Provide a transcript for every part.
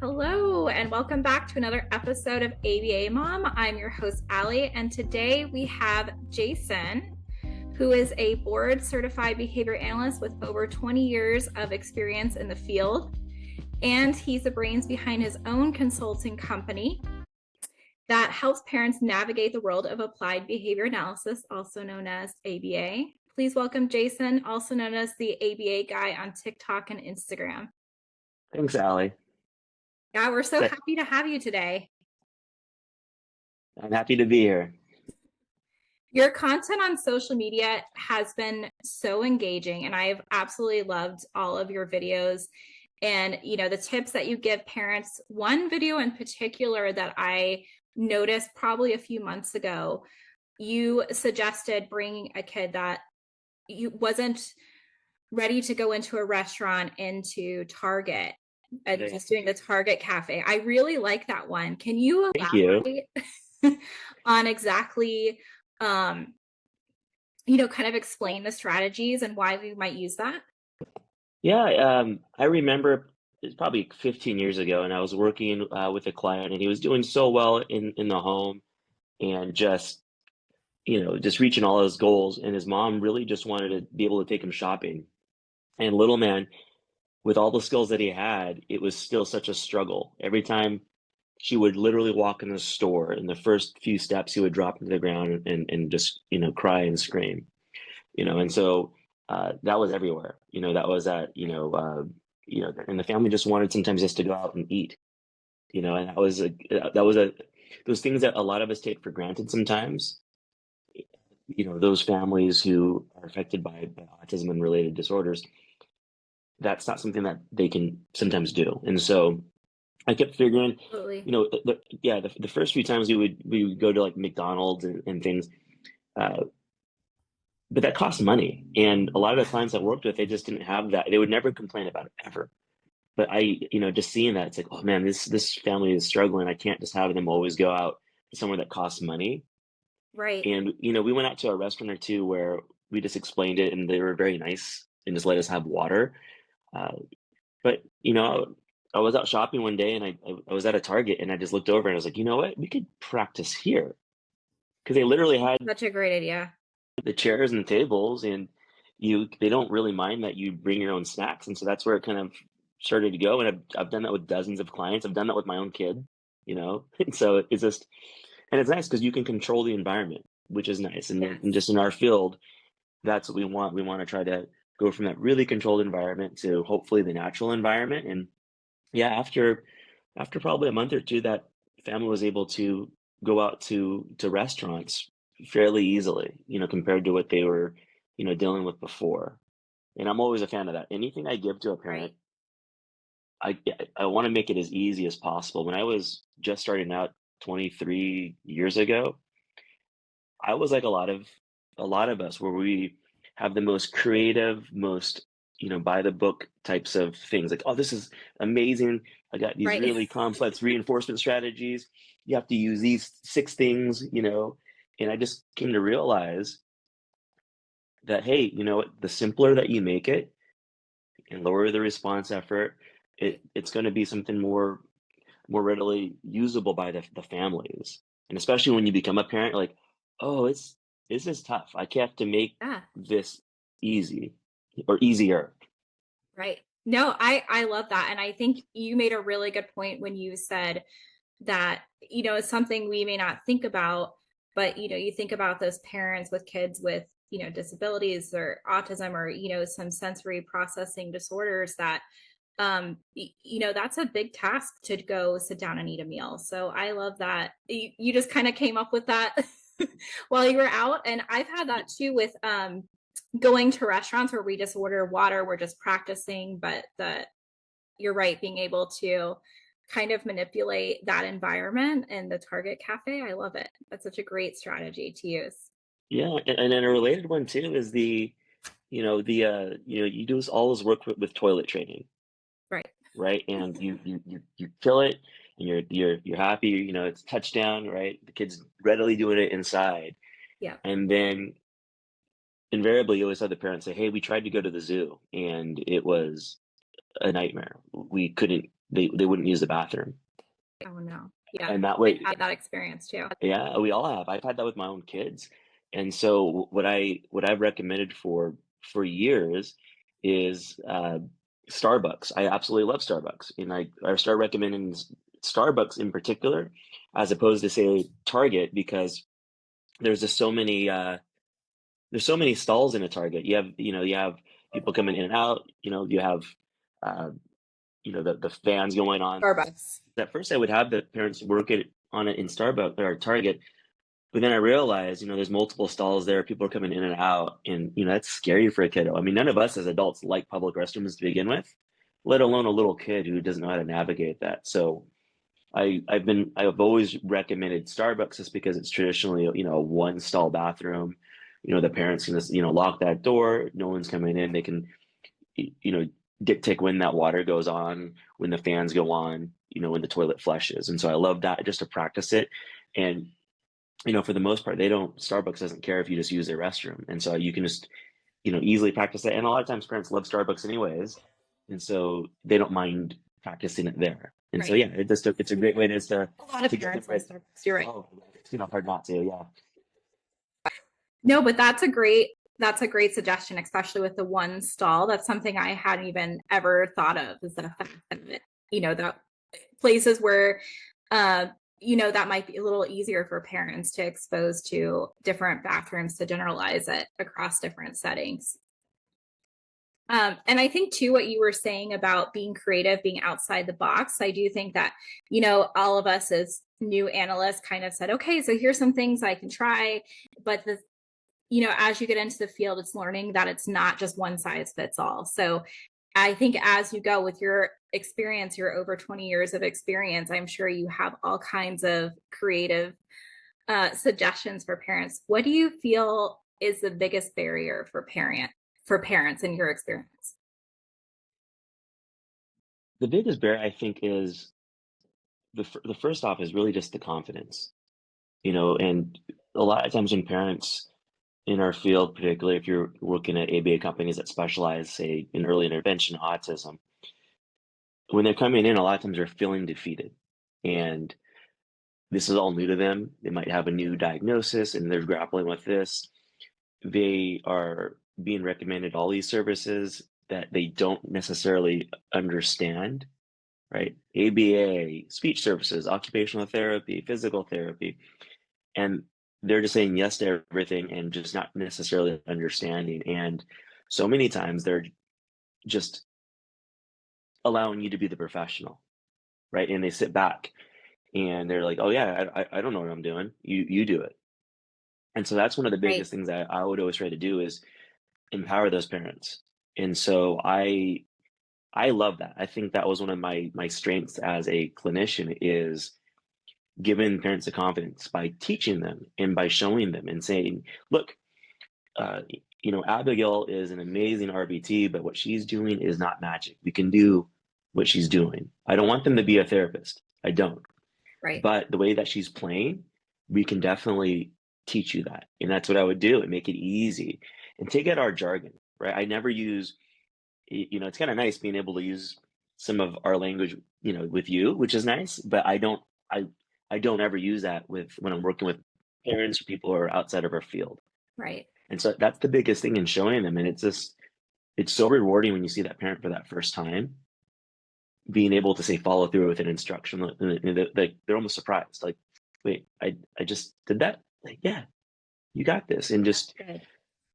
Hello, and welcome back to another episode of ABA Mom. I'm your host, Allie, and today we have Jason, who is a board certified behavior analyst with over 20 years of experience in the field. And he's the brains behind his own consulting company that helps parents navigate the world of applied behavior analysis, also known as ABA. Please welcome Jason, also known as the ABA guy on TikTok and Instagram. Thanks, Allie. Yeah, we're so happy to have you today. I'm happy to be here. Your content on social media has been so engaging, and I've absolutely loved all of your videos and, the tips that you give parents. One video in particular that I noticed probably a few months ago, you suggested bringing a kid that wasn't ready to go into a restaurant into Target and just doing the Target cafe. I really like that one. Can you elaborate on exactly, kind of explain the strategies and why we might use that? Yeah, I remember it's probably 15 years ago, and I was working with a client, and he was doing so well in the home, and just reaching all his goals. And his mom really just wanted to be able to take him shopping. And little man, with all the skills that he had, it was still such a struggle. Every time she would literally walk in the store, in the first few steps, he would drop to the ground and just cry and scream. And so that was everywhere. That was and the family just wanted sometimes just to go out and eat. And that was those things that a lot of us take for granted sometimes. Those families who are affected by autism and related disorders, that's not something that they can sometimes do. And so I kept figuring, Absolutely. The first few times we would go to like McDonald's and things. But that costs money. And a lot of the clients I worked with, they just didn't have that. They would never complain about it ever. But just seeing that, it's like, oh man, this family is struggling. I can't just have them always go out to somewhere that costs money. Right. And, we went out to a restaurant or two where we just explained it and they were very nice and just let us have water. But, I was out shopping one day and I was at a Target and I just looked over and I was like, you know what? We could practice here. Because they literally had Such a great idea. the chairs and the tables, and they don't really mind that you bring your own snacks. And so that's where it kind of started to go. And I've done that with dozens of clients. I've done that with my own kid, and so it's just, and it's nice because you can control the environment, which is nice. And just in our field, that's what we want. We want to try to go from that really controlled environment to hopefully the natural environment. And yeah, after probably a month or two, that family was able to go out to restaurants fairly easily, compared to what they were, dealing with before. And I'm always a fan of that. Anything I give to a parent, I want to make it as easy as possible. When I was just starting out 23 years ago, I was like a lot of us, where we have the most creative, most by the book types of things. Like, oh, this is amazing. I got these really complex reinforcement strategies. You have to use these 6 things, and I just came to realize that, hey, the simpler that you make it and lower the response effort, it's going to be something more readily usable by the families. And especially when you become a parent, like, oh, this is tough. I have to make this easy or easier. Right. No, I love that. And I think you made a really good point when you said that, it's something we may not think about, but, you think about those parents with kids with, disabilities or autism or, some sensory processing disorders that, that's a big task to go sit down and eat a meal. So I love that you just kind of came up with that while you were out. And I've had that too with, going to restaurants where we just order water, we're just practicing, but you're right, being able to kind of manipulate that environment in the Target cafe. I love it. That's such a great strategy to use. Yeah, and then a related one too is you do all this work with toilet training, Right. right? And you kill it, and you're happy. It's touchdown, right? The kid's readily doing it inside, Yeah. and then invariably you always have the parents say, "Hey, we tried to go to the zoo, and it was a nightmare. We couldn't they wouldn't use the bathroom. Oh no. Yeah. And that I've way, had that experience too. yeah, we all have. I've had that with my own kids. And so what I've recommended for years is Starbucks. I absolutely love Starbucks. And I started recommending Starbucks in particular, as opposed to say Target, because there's just so many there's so many stalls in a Target. You have people coming in and out, you have uh, the fans going on. Starbucks. At first I would have the parents work it on it in Starbucks or Target, but then I realized, there's multiple stalls there. People are coming in and out, and that's scary for a kiddo. I mean, none of us as adults like public restrooms to begin with, let alone a little kid who doesn't know how to navigate that. So I've always recommended Starbucks just because it's traditionally, a one stall bathroom. The parents can just, lock that door. No one's coming in. They can, you know, dictate when that water goes on, when the fans go on, when the toilet flushes. And so I love that just to practice it. And for the most part, Starbucks doesn't care if you just use their restroom. And so you can just, easily practice it. And a lot of times parents love Starbucks anyways. And so they don't mind practicing it there. And so, Right. yeah, it's a great way to A lot of to get parents the love right. Starbucks. You're right. Oh, it's, hard not to. Yeah. No, but that's a great suggestion, especially with the one stall. That's something I hadn't even ever thought of, is the fact that, that places where that might be a little easier for parents to expose to different bathrooms, to generalize it across different settings. And I think too, what you were saying about being creative, being outside the box, I do think that, all of us as new analysts kind of said, okay, so here's some things I can try. But as you get into the field, it's learning that it's not just one size fits all. So I think as you go with your experience, your over 20 years of experience, I'm sure you have all kinds of creative suggestions for parents. What do you feel is the biggest barrier for parents in your experience? The biggest barrier, I think, is the first off is really just the confidence, and a lot of times when parents in our field, particularly if you're looking at ABA companies that specialize, say, in early intervention autism, when they're coming in, a lot of times they're feeling defeated. And this is all new to them. They might have a new diagnosis and they're grappling with this. They are being recommended all these services that they don't necessarily understand, right? ABA, speech services, occupational therapy, physical therapy. And they're just saying yes to everything and just not necessarily understanding. And so many times they're just allowing you to be the professional, right? And they sit back and they're like, "Oh yeah, I don't know what I'm doing. You do it." And so that's one of the Right. biggest things I would always try to do is empower those parents. And so I love that. I think that was one of my strengths as a clinician is giving parents the confidence by teaching them and by showing them and saying, "Look, uh, Abigail is an amazing RBT, but what she's doing is not magic. We can do what she's doing. I don't want them to be a therapist. I don't. Right. But the way that she's playing, we can definitely teach you that." And that's what I would do and make it easy and take out our jargon, right? I never use, it's kind of nice being able to use some of our language, with you, which is nice, but I don't ever use that when I'm working with parents or people who are outside of our field. Right. And so that's the biggest thing in showing them. And it's so rewarding when you see that parent for that first time, being able to say follow through with an instruction. And they're almost surprised. Like, wait, I just did that? Like, yeah, you got this. And just, Good.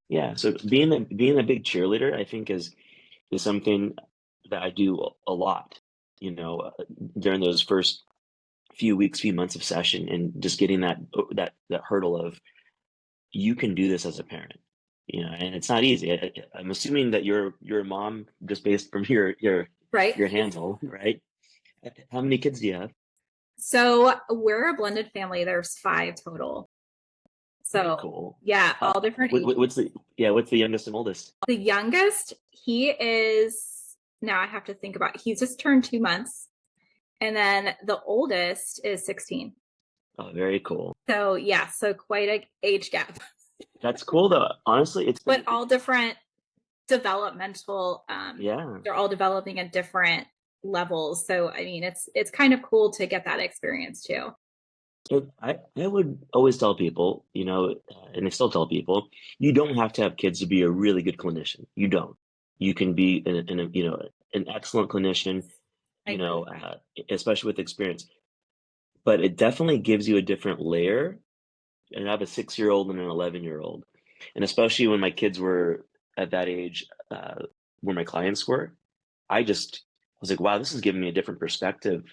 yeah. So being a big cheerleader, I think is something that I do a lot, during those first few weeks, few months of session and just getting that hurdle of you can do this as a parent, and it's not easy. I'm assuming that you're a mom just based from Right. your handle, right? How many kids do you have? So we're a blended family. There's 5 total. Very So cool. yeah, Uh, all different ages. what's the youngest and oldest? The youngest, he is, now I have to think about, he's just turned 2 months. And then the oldest is 16. Oh, very cool. So yeah, so quite a age gap, That's cool though. Honestly, but all different developmental, yeah, they're all developing at different levels. So I mean, it's kind of cool to get that experience too. I would always tell people, and I still tell people, you don't have to have kids to be a really good clinician. You don't. You can be an excellent clinician, I you agree know, with that. uh, especially with experience. But it definitely gives you a different layer. And I have a 6-year-old and an 11-year-old, and especially when my kids were at that age, where my clients were, I just was like, wow, this is giving me a different perspective,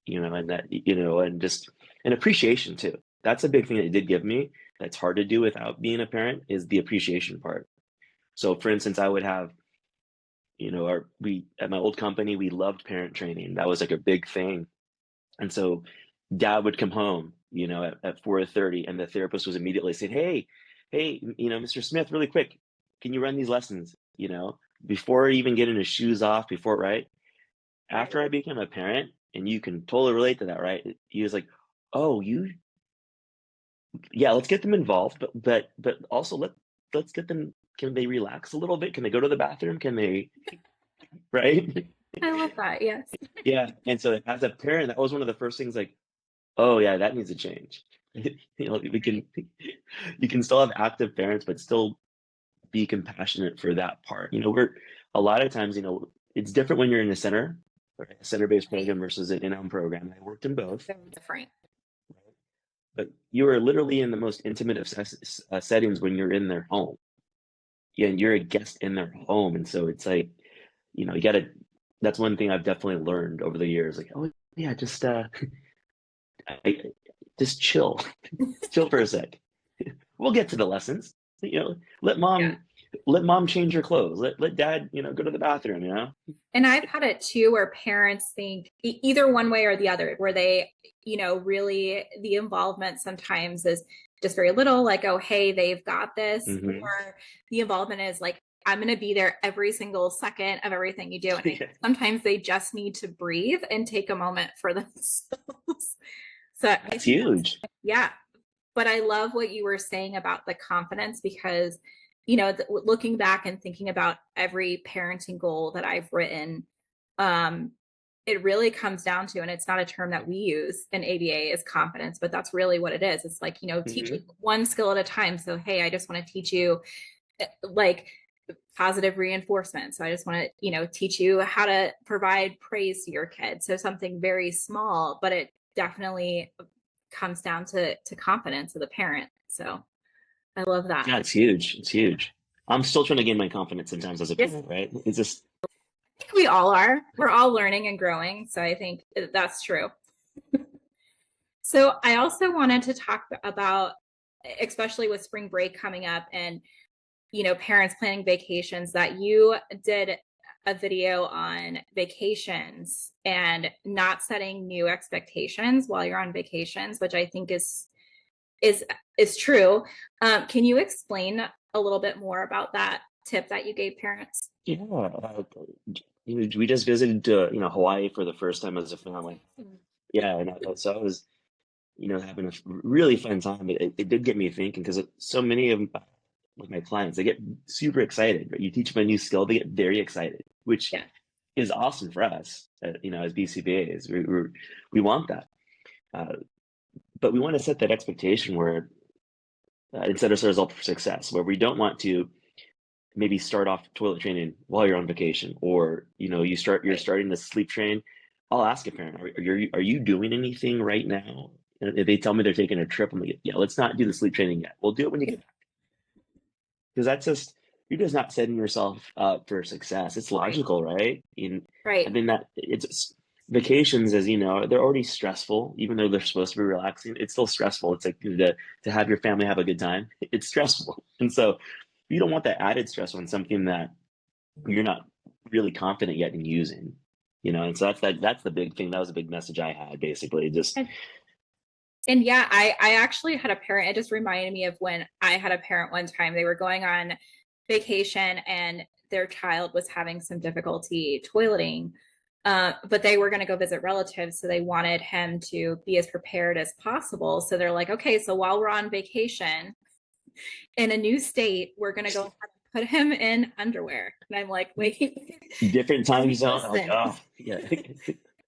and that, and just an appreciation too. That's a big thing that it did give me. That's hard to do without being a parent is the appreciation part. So for instance, I would have, we at my old company, we loved parent training. That was like a big thing. And so dad would come home, at 4:30, and the therapist was immediately saying, hey, Mr. Smith, really quick, can you run these lessons? Before even getting his shoes off, before, right? Right. After I became a parent, and you can totally relate to that, right? He was like, oh, yeah, let's get them involved, but also let's get them. Can they relax a little bit? Can they go to the bathroom? Can they, right? I love that. Yes. Yeah. And so as a parent, that was one of the first things like, oh yeah, that needs to change. We can you can still have active parents, but still be compassionate for that part. We're a lot of times, it's different when you're in a center, or a center-based Right. program versus an in-home program. I worked in both, Very different. but you are literally in the most intimate of settings when you're in their home. Yeah, and you're a guest in their home, and so it's like, you gotta. That's one thing I've definitely learned over the years. Like, oh yeah, I, just chill, chill for a sec. We'll get to the lessons. Let Yeah. mom change her clothes. Let dad, go to the bathroom. And I've had it too where parents think either one way or the other, where they, really the involvement sometimes is just very little, like, oh, hey, they've got this, Hmm. or the involvement is like, I'm going to be there every single second of everything you do. And I think Yeah, sometimes they just need to breathe and take a moment for themselves. So I that's think that's, huge. yeah. But I love what you were saying about the confidence because, looking back and thinking about every parenting goal that I've written, um, it really comes down to, and it's not a term that we use in ABA is confidence, but that's really what it is. It's like, teaching Hmm. one skill at a time. So, hey, I just want to teach you like positive reinforcement. So I just want to, teach you how to provide praise to your kids. So something very small, but it definitely comes down to confidence of the parent. So I love that. Yeah, it's huge. It's huge. I'm still trying to gain my confidence sometimes as a Yes, parent, right? It's just, I think we all are. We're all learning and growing. So I think that's true. So I also wanted to talk about, especially with spring break coming up and, parents planning vacations, that you did a video on vacations and not setting new expectations while you're on vacations, which I think is is true. Can you explain a little bit more about that tip that you gave parents? yeah. We just visited, Hawaii for the first time as a family. Yeah, and so I was, having a really fun time. It did get me thinking because so many of with my clients, they get super excited. Right? You teach them a new skill, they get very excited, which Yeah. is awesome for us, as BCBAs. We want that, uh, but we want to set that expectation where it set us a result for success, where we don't want to maybe start off toilet training while you're on vacation, or you're Right. starting to sleep train. I'll ask a parent, are you doing anything right now? And if they tell me they're taking a trip, I'm like, yeah, let's not do the sleep training yet. We'll do it when you get back. Because that's just you're just not setting yourself up for success. It's Right. logical, right? I Right. think that vacations, as you know, they're already stressful, even though they're supposed to be relaxing. It's still stressful. It's like to have your family have a good time. It's stressful, and so you don't want that added stress on something that you're not really confident yet in using. And so that's the big thing. That was a big message I had, basically. Just And, and yeah, I actually had a parent. It just reminded me of when I had a parent one time. They were going on vacation and their child was having some difficulty toileting. But they were going to go visit relatives, so they wanted him to be as prepared as possible. So they're like, okay, so while we're on vacation in a new state, we're going to go put him in underwear. And I'm like, wait, Different let time me zone. Like, listen. oh, yeah.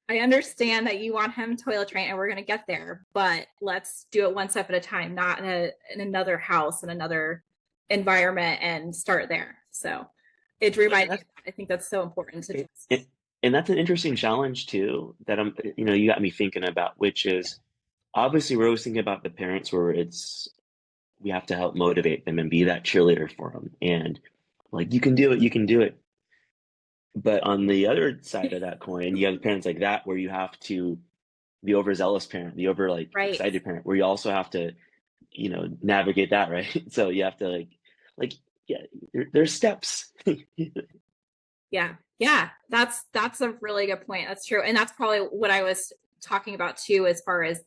I understand that you want him toilet trained and we're going to get there, but let's do it one step at a time, not in another house, in another environment, and start there. So it Well, and reminded me that's of that. I think that's so important to it, just, it, and that's an interesting challenge too that you got me thinking about, which is obviously we're always thinking about the parents where we have to help motivate them and be that cheerleader for them. And like, you can do it. But on the other side of that coin, you have parents like that where you have to the overzealous parent, the over like right. excited parent, where you also have to, navigate that, right? So you have to like, yeah, there's steps. Yeah. Yeah. That's a really good point. That's true. And that's probably what I was talking about too, as far as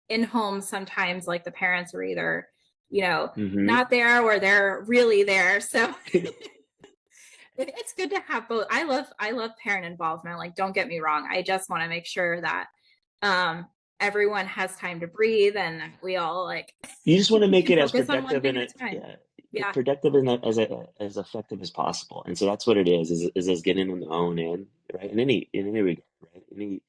in homes, sometimes like the parents are either, Hmm. not there or they're really there. So it's good to have both. I love parent involvement. Like, don't get me wrong. I just want to make sure that um everyone has time to breathe and we all like You just want to make can it as focus on one productive thing and at a time. yeah, Yeah. productive and as effective as possible. And so that's what it is getting on the own end, right? In any regard, right? In any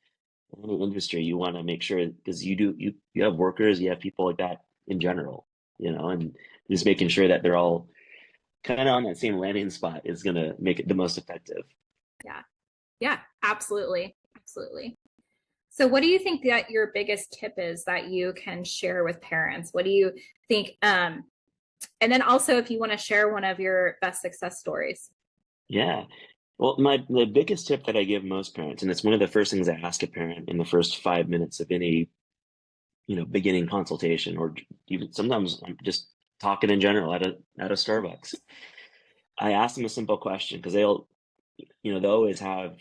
industry, you want to make sure because you have workers, you have people like that in general, and just making sure that they're all kind of on that same landing spot is going to make it the most effective. Yeah. Yeah, absolutely. Absolutely. So what do you think that your biggest tip is that you can share with parents? What do you think and then also if you want to share one of your best success stories. Yeah. Well, the biggest tip that I give most parents, and it's one of the first things I ask a parent in the first 5 minutes of any, beginning consultation, or even sometimes I'm just talking in general at a Starbucks. I ask them a simple question because they'll always have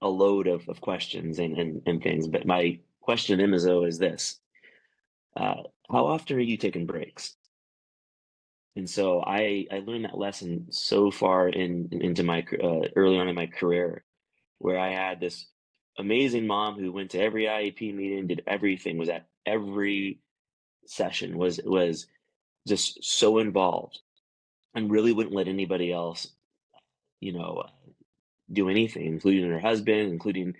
a load of questions and things. But my question to them is always this: how often are you taking breaks? And so I learned that lesson so far into my early on in my career, where I had this amazing mom who went to every IEP meeting, did everything, was at every session, was just so involved, and really wouldn't let anybody else, you know, uh, do anything, including her husband, including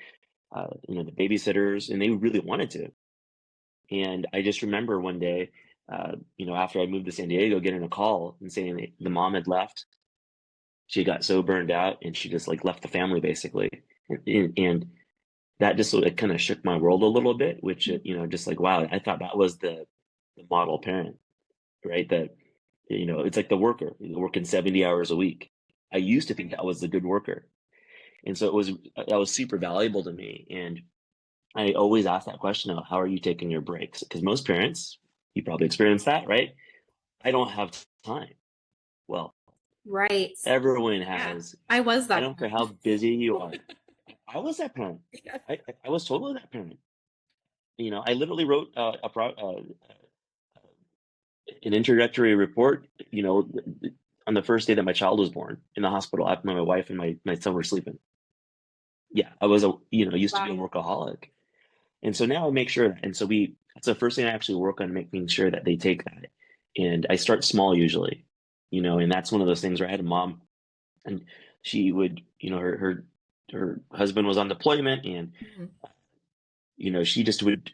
the babysitters, and they really wanted to. And I just remember one day, after I moved to San Diego, getting a call and saying that the mom had left. She got so burned out, and she just like left the family basically, and that just it kind of shook my world a little bit. Which just like wow, I thought that was the model parent, right? That it's like the worker working 70 hours a week. I used to think that was the good worker, and so that was super valuable to me. And I always ask that question of how are you taking your breaks? Because most parents, you probably experienced that, right? I don't have time. Well, Right. everyone Yeah. has. I was I that don't care parent. how busy you are. I was that parent. Yeah. I was totally that parent. I literally wrote an introductory report, on the first day that my child was born in the hospital after my wife and my son were sleeping. Yeah, I was used to be a Wow. workaholic. And so now I make sure that, and so that's the first thing I actually work on, making sure that they take that. And I start small usually, and that's one of those things where I had a mom and she would, her husband was on deployment, and, Mhm. she just would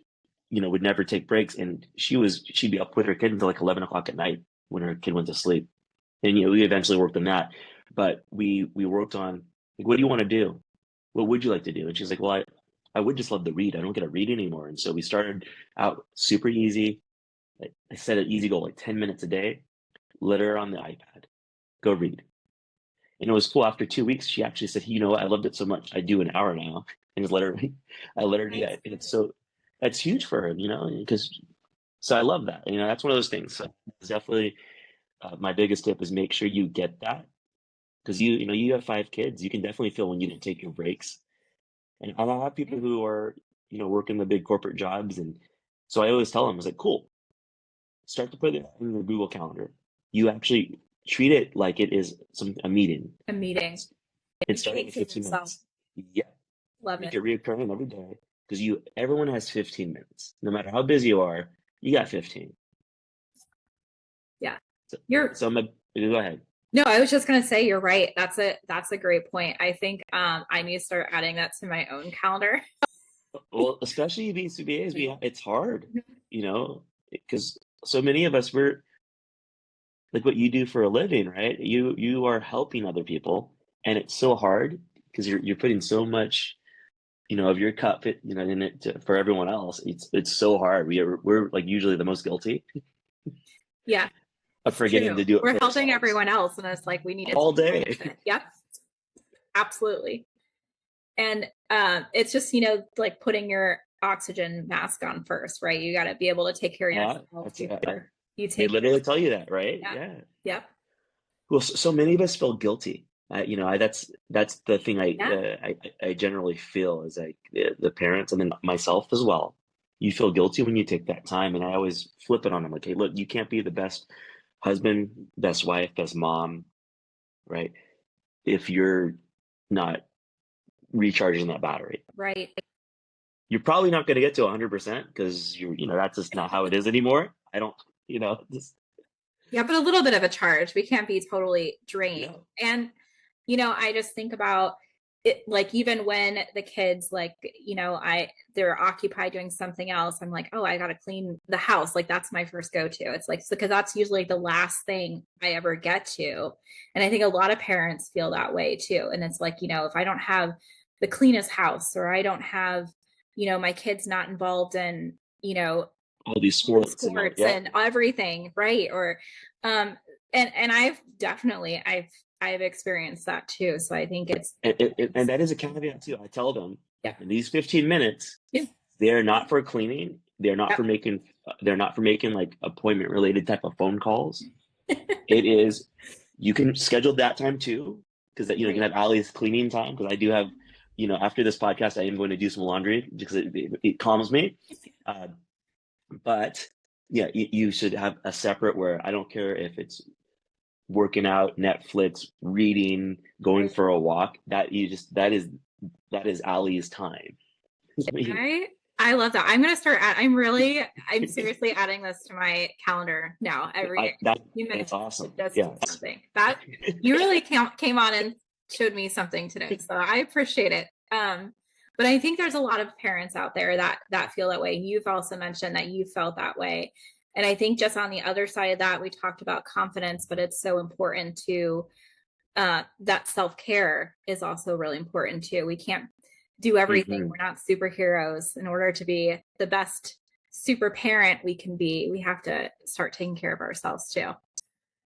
never take breaks. And she'd be up with her kid until like 11 o'clock at night when her kid went to sleep. And, we eventually worked on that, but we worked on like, what do you want to do? What would you like to do? And she's like, well, I would just love to read. I don't get to read anymore. And so we started out super easy. I set an easy goal, like 10 minutes a day, let her on the iPad, go read. And it was cool. After 2 weeks, she actually said, you know what? I loved it so much. I do an hour now and just let her, I let her do Nice. that. And that's huge for her, because, so I love that. That's one of those things. So it's definitely my biggest tip is make sure you get that because you have 5 kids. You can definitely feel when you don't take your breaks. And I have people who are, working the big corporate jobs. And so I always tell them, I was like, cool, start to put it in the Google Calendar. You actually treat it like it is a meeting. A meeting. And You starting take at to 15 yourself. minutes. Yeah. Love Make it. it reoccurring every day. Because everyone has 15 minutes. No matter how busy you are, you got 15. Yeah. So, You're so go ahead. No, I was just gonna say you're right. That's a great point. I think I need to start adding that to my own calendar. Well, especially BCBAs, it's hard, you know, because so many of us, we're like what you do for a living, right? You are helping other people, and it's so hard because you're putting so much, of your cup, in it for everyone else. It's so hard. We're like usually the most guilty Yeah, of it's forgetting true. to do it We're for helping ourselves everyone else, and it's like we need to all take day. advantage of it. Yep, absolutely. And it's just, like putting your oxygen mask on first, right? You got to be able to take care of yourself That's before you they take care literally of tell you that, right? yeah. Yeah. Yep. Well, so many of us feel guilty. That's the thing Yeah. I generally feel is like the parents and then myself as well. You feel guilty when you take that time, and I always flip it on them. Like, hey, look, you can't be the best husband, best wife, best mom, right? If you're not recharging that battery, Right. you're probably not going to get to 100% because that's just not how it is anymore. I don't, just Yeah, but a little bit of a charge. We can't be totally drained. no. And, I just think about it, like even when the kids like, they're occupied doing something else, I'm like, oh, I gotta clean the house. Like that's my first go-to. It's like because that's usually the last thing I ever get to. And I think a lot of parents feel that way too. And it's like, if I don't have the cleanest house or I don't have, my kids not involved in, All these sports and all, sports yeah. and everything, right? Or and I've experienced that too. So I think And that is a caveat too. I tell them yeah. in these 15 minutes, Yeah. they're not for cleaning. They're not for Yep. making. They're not for making like appointment related type of phone calls. It is. You can schedule that time too, because you can Right. have Allie's cleaning time. Because I do have, after this podcast, I am going to do some laundry because it calms me. Uh, but yeah, you should have a separate where I don't care if it's working out, Netflix, reading, going Right. for a walk. That is Ali's time. I love that. I'm seriously adding this to my calendar now. Every few That's minutes awesome. just Yeah. something. That you really came on and showed me something today. So I appreciate it. But I think there's a lot of parents out there that feel that way. You've also mentioned that you felt that way. And I think just on the other side of that, we talked about confidence, but it's so important to that self-care is also really important too. We can't do everything. Hmm. We're not superheroes. In order to be the best super parent we can be, we have to start taking care of ourselves too.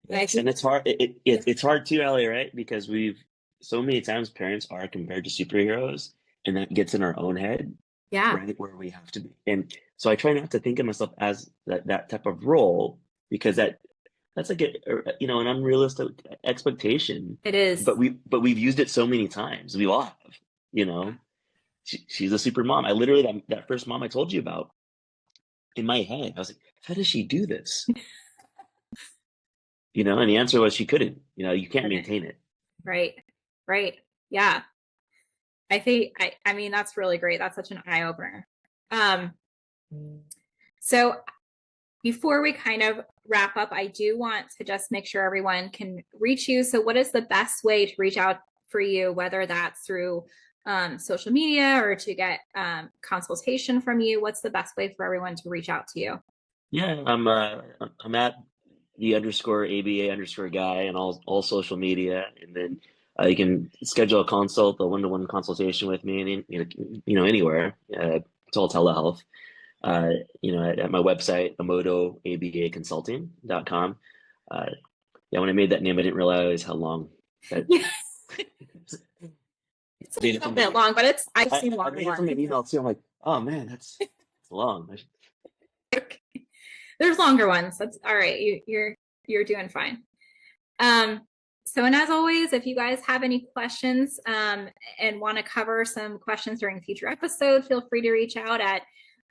And I Yes, think and it's hard. It's hard too, Ellie, right? Because we've so many times parents are compared to superheroes, and that gets in our own head, yeah. right? Where we have to be. And so I try not to think of myself as that type of role because that's like an unrealistic expectation. It is. But we've used it so many times. We all have, you know. She's a super mom. I literally that first mom I told you about in my head, I was like, how does she do this? And the answer was she couldn't. You can't maintain it. Right. Right. Yeah. I mean that's really great. That's such an eye opener. Um so before we kind of wrap up, I do want to just make sure everyone can reach you. So, what is the best way to reach out for you, whether that's through social media or to get consultation from you? What's the best way for everyone to reach out to you? Yeah, I'm at the underscore ABA underscore guy and all social media, and then you can schedule a consult, a one-to-one consultation with me, and anywhere. It's all telehealth. At my website, amotoabaconsulting.com. Yeah, when I made that name, I didn't realize how long that. It's a little bit long, but I've seen I longer made it from ones. an email too. I'm like, oh man, that's long. There's longer ones. That's all right. You're doing fine. So, and as always, if you guys have any questions and want to cover some questions during a future episode, feel free to reach out at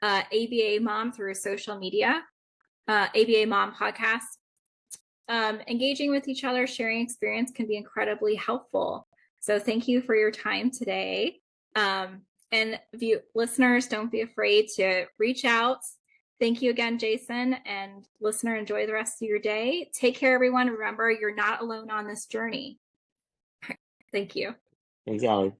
ABA Mom through social media, ABA Mom Podcast. Engaging with each other, sharing experience can be incredibly helpful. So, thank you for your time today. And listeners, don't be afraid to reach out Thank you again, Jason. And listener, enjoy the rest of your day. Take care, everyone. Remember, you're not alone on this journey. Thank you. Thanks, Allie.